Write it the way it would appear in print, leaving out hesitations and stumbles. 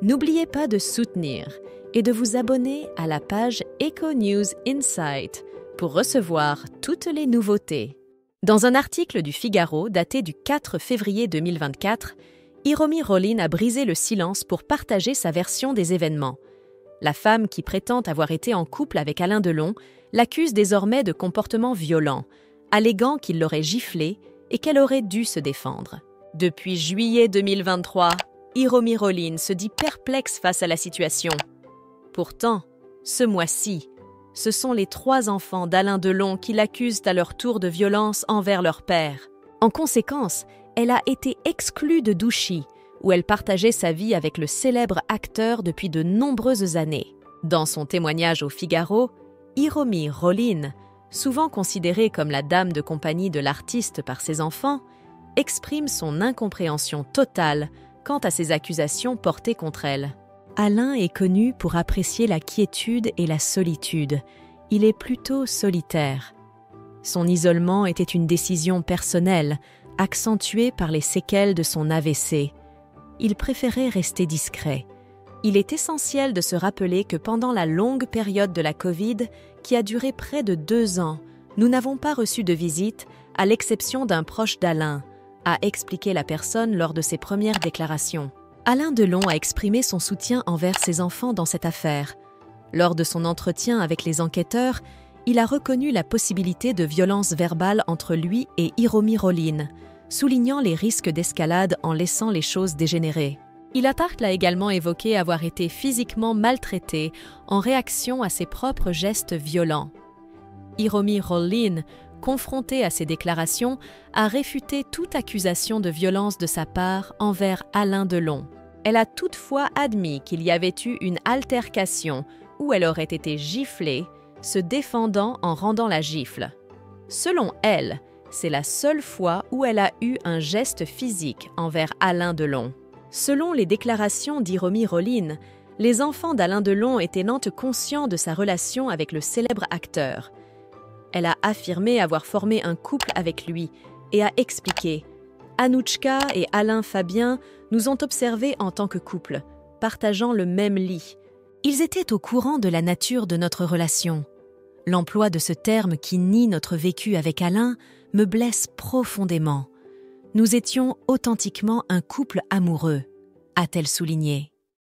N'oubliez pas de soutenir et de vous abonner à la page Eco News Insight pour recevoir toutes les nouveautés. Dans un article du Figaro daté du 4 février 2024, Hiromi Rollin a brisé le silence pour partager sa version des événements. La femme qui prétend avoir été en couple avec Alain Delon l'accuse désormais de comportements violents, alléguant qu'il l'aurait giflée et qu'elle aurait dû se défendre. Depuis juillet 2023, Hiromi Rollin se dit perplexe face à la situation. Pourtant, ce mois-ci, ce sont les 3 enfants d'Alain Delon qui l'accusent à leur tour de violence envers leur père. En conséquence, elle a été exclue de Douchy, où elle partageait sa vie avec le célèbre acteur depuis de nombreuses années. Dans son témoignage au Figaro, Hiromi Rollin, souvent considérée comme la dame de compagnie de l'artiste par ses enfants, exprime son incompréhension totale quant à ces accusations portées contre elle. Alain est connu pour apprécier la quiétude et la solitude. Il est plutôt solitaire. Son isolement était une décision personnelle, accentuée par les séquelles de son AVC. Il préférait rester discret. Il est essentiel de se rappeler que pendant la longue période de la Covid, qui a duré près de 2 ans, nous n'avons pas reçu de visite, à l'exception d'un proche d'Alain, a expliqué la personne lors de ses premières déclarations. Alain Delon a exprimé son soutien envers ses enfants dans cette affaire. Lors de son entretien avec les enquêteurs, il a reconnu la possibilité de violence verbale entre lui et Hiromi Rollin, soulignant les risques d'escalade en laissant les choses dégénérer. Ilatark l'a également évoqué avoir été physiquement maltraité en réaction à ses propres gestes violents. Hiromi Rollin, confrontée à ces déclarations, a réfuté toute accusation de violence de sa part envers Alain Delon. Elle a toutefois admis qu'il y avait eu une altercation où elle aurait été giflée, se défendant en rendant la gifle. Selon elle, c'est la seule fois où elle a eu un geste physique envers Alain Delon. Selon les déclarations d'Hiromi Rollin, les enfants d'Alain Delon étaient conscients de sa relation avec le célèbre acteur. Elle a affirmé avoir formé un couple avec lui et a expliqué « Anouchka et Alain Fabien nous ont observés en tant que couple, partageant le même lit. Ils étaient au courant de la nature de notre relation. L'emploi de ce terme qui nie notre vécu avec Alain me blesse profondément. Nous étions authentiquement un couple amoureux », a-t-elle souligné.